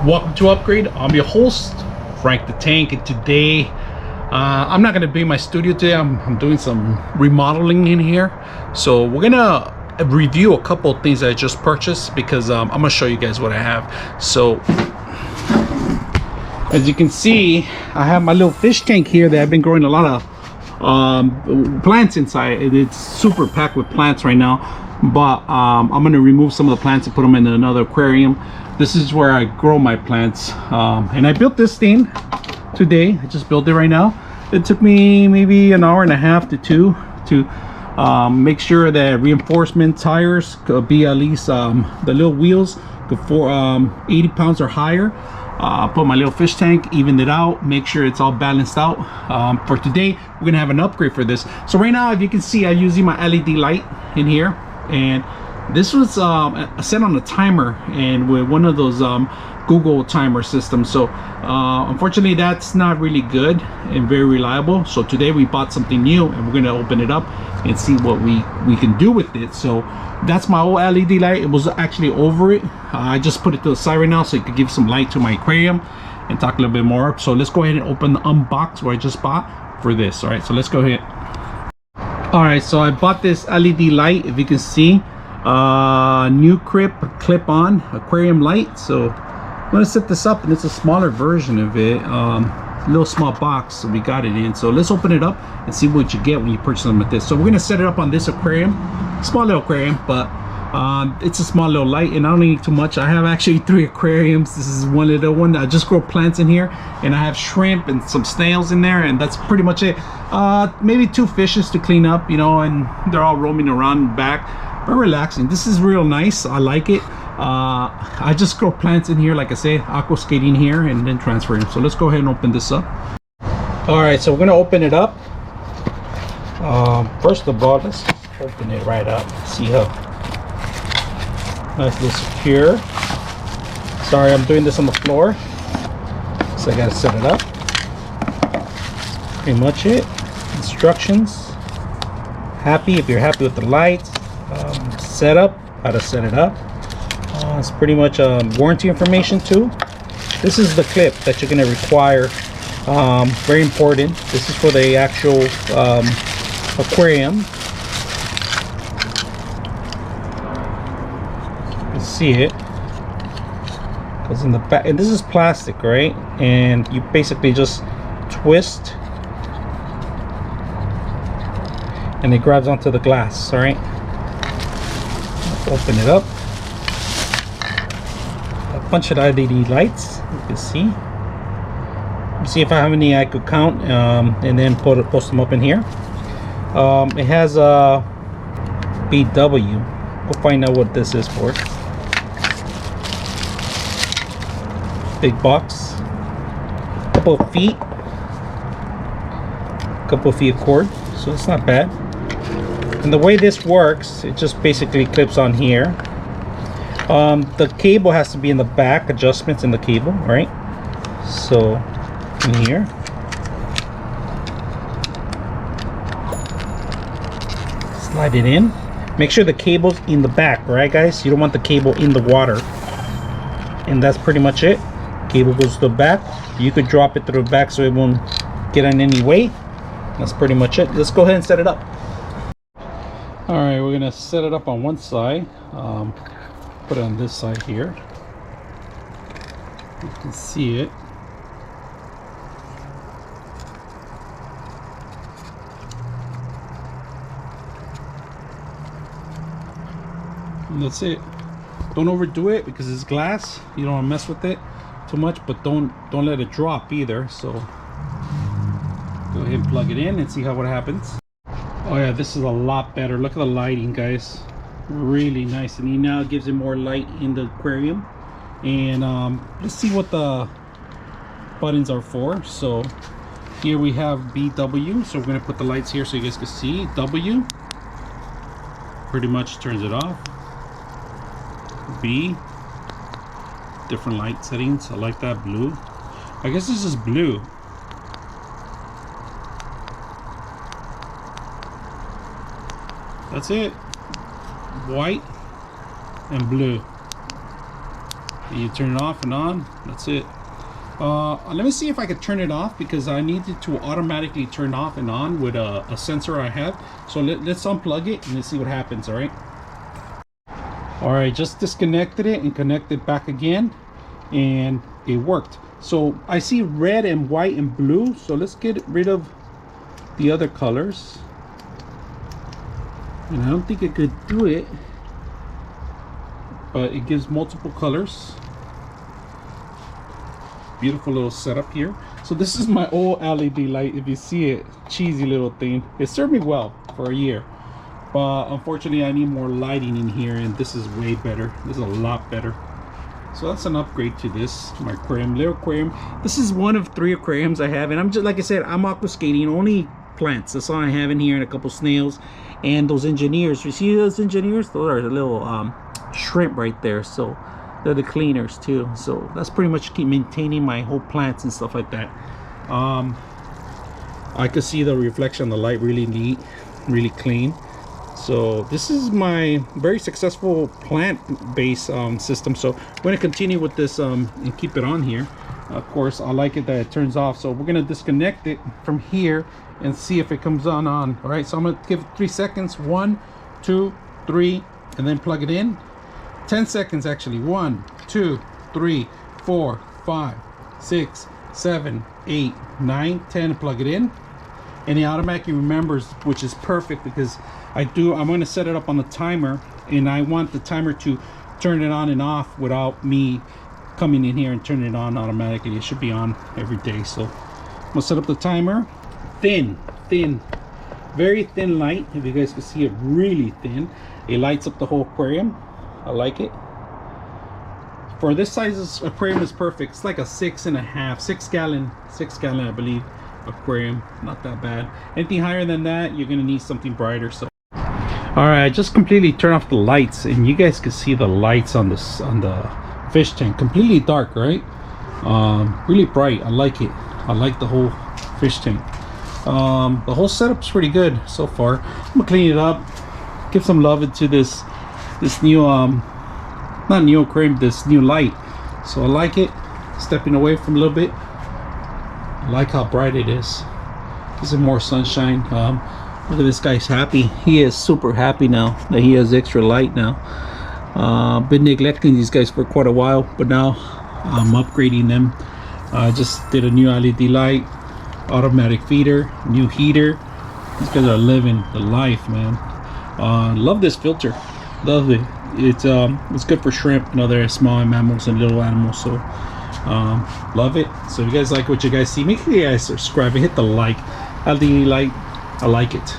Welcome to Upgrade. I'm your host, Frank the Tank, and today I'm not going to be in my studio today. I'm doing some remodeling in here, so we're gonna review a couple of things that I just purchased because I'm gonna show you guys what I have. So as you can see, I have my little fish tank here that I've been growing a lot of plants inside. It's super packed with plants right now, but I'm going to remove some of the plants and put them in another aquarium. This is where I grow my plants, and I built this thing today. I just built it right now. It took me maybe an hour and a half to two to make sure that reinforcement tires could be at least the little wheels for 80 pounds or higher. Put my little fish tank, evened it out, make sure it's all balanced out. For today, we're gonna have an upgrade for this. So right now, if you can see, I'm using my LED light in here, and this was set on a timer and with one of those Google timer systems. So unfortunately, that's not really good and very reliable. So today we bought something new, and we're gonna open it up and see what we can do with it. So that's my old LED light. It was actually over it. I just put it to the side right now so it could give some light to my aquarium and talk a little bit more. So let's go ahead and open the unbox what I just bought for this. All right, so let's go ahead. All right, so I bought this LED light. If you can see, NICREW clip-on aquarium light. So I'm gonna set this up, and it's a smaller version of it, little small box, so we got it in. So let's open it up and see what you get when you purchase them with this. So we're gonna set it up on this aquarium, small little aquarium, but it's a small little light, and I don't need too much. I have actually 3 aquariums. This is one little one. I just grow plants in here, and I have shrimp and some snails in there, and that's pretty much it. Maybe 2 fishes to clean up, you know, and they're all roaming around back, but relaxing. This is real nice. I like it. I just grow plants in here, like I say, aqua skating here, and then transfer them. So let's go ahead and open this up. All right, so we're gonna open it up. First of all, let's open it right up. See how nice and secure. Sorry, I'm doing this on the floor, so I gotta set it up. Pretty much it. Instructions. Happy if you're happy with the lights. Setup, how to set it up. It's pretty much warranty information too. This is the clip that you're going to require. Very important. This is for the actual aquarium. You can see it. Goes in the back, and this is plastic, right? And you basically just twist, and it grabs onto the glass. All right. Let's open it up. Bunch of LED lights, you can see. See if I have any I could count, and then post them up in here. It has a BW. We'll find out what this is for. Big box. Couple of feet of cord, so it's not bad. And the way this works, it just basically clips on here. The cable has to be in the back, adjustments in the cable, right? So in here, slide it in. Make sure the cable's in the back, right guys? You don't want the cable in the water. And that's pretty much it. Cable goes to the back. You could drop it through the back so it won't get in any way. That's pretty much it. Let's go ahead and set it up. All right, we're gonna set it up on one side. Put it on this side here. You can see it. And that's it. Don't overdo it because it's glass. You don't want to mess with it too much, but don't let it drop either. So go ahead and plug it in and see what happens. Oh yeah, this is a lot better. Look at the lighting, guys. Really nice, and he now gives it more light in the aquarium. And let's see what the buttons are for. So here we have BW, so we're going to put the lights here so you guys can see. W pretty much turns it off. B, different light settings. I like that. Blue, I guess this is blue. That's it. White and blue. You turn it off and on. That's it. Let me see if I could turn it off, because I need it to automatically turn off and on with a sensor I have. So let's unplug it and let's see what happens. All right, just disconnected it and connected back again, and it worked. So I see red and white and blue, so let's get rid of the other colors. And I don't think I could do it, but it gives multiple colors. Beautiful little setup here. So this is my old LED light. If you see it, cheesy little thing. It served me well for a year, but unfortunately I need more lighting in here, and this is way better. This is a lot better. So that's an upgrade to this, my aquarium, little aquarium. This is one of 3 aquariums I have, and I'm just, like I said, I'm aquascaping only plants. That's all I have in here, and a couple snails and those engineers. You see those engineers? Those are the little shrimp right there. So they're the cleaners too. So that's pretty much keep maintaining my whole plants and stuff like that. I could see the reflection of the light, really neat, really clean. So this is my very successful plant-based system. So we're going to continue with this and keep it on here. Of course, I like it that it turns off. So we're going to disconnect it from here and see if it comes on. All right, so I'm going to give it 3 seconds. 1, 2, 3, and then plug it in. 10 seconds actually. 1, 2, 3, 4, 5, 6, 7, 8, 9, 10. Plug it in, and it automatically remembers, which is perfect, because I'm going to set it up on the timer, and I want the timer to turn it on and off without me coming in here and turning it on automatically. It should be on every day. So I'm gonna set up the timer. Thin, very thin light. If you guys can see it, really thin. It lights up the whole aquarium. I like it. For this size, aquarium is perfect. It's like a 6 gallon I believe aquarium. Not that bad. Anything higher than that, you're gonna need something brighter. So all right, I just completely turned off the lights, and you guys can see the lights on this, on the fish tank. Completely dark, right? Really bright. I like it. I like the whole fish tank. The whole setup's pretty good so far. I'm gonna clean it up, give some love into this new not new aquarium, this new light. So I like it. Stepping away from a little bit. I like how bright it is. Gives it more sunshine. Look at this guy's happy. He is super happy now that he has extra light now. Been neglecting these guys for quite a while, but now I'm upgrading them. I just did a new LED light, automatic feeder, new heater. These guys are living the life, man. Love this filter. Love it. It's good for shrimp and other small mammals and little animals. So love it. So if you guys like what you guys see, make sure you guys subscribe and hit the like. LED light, I like it.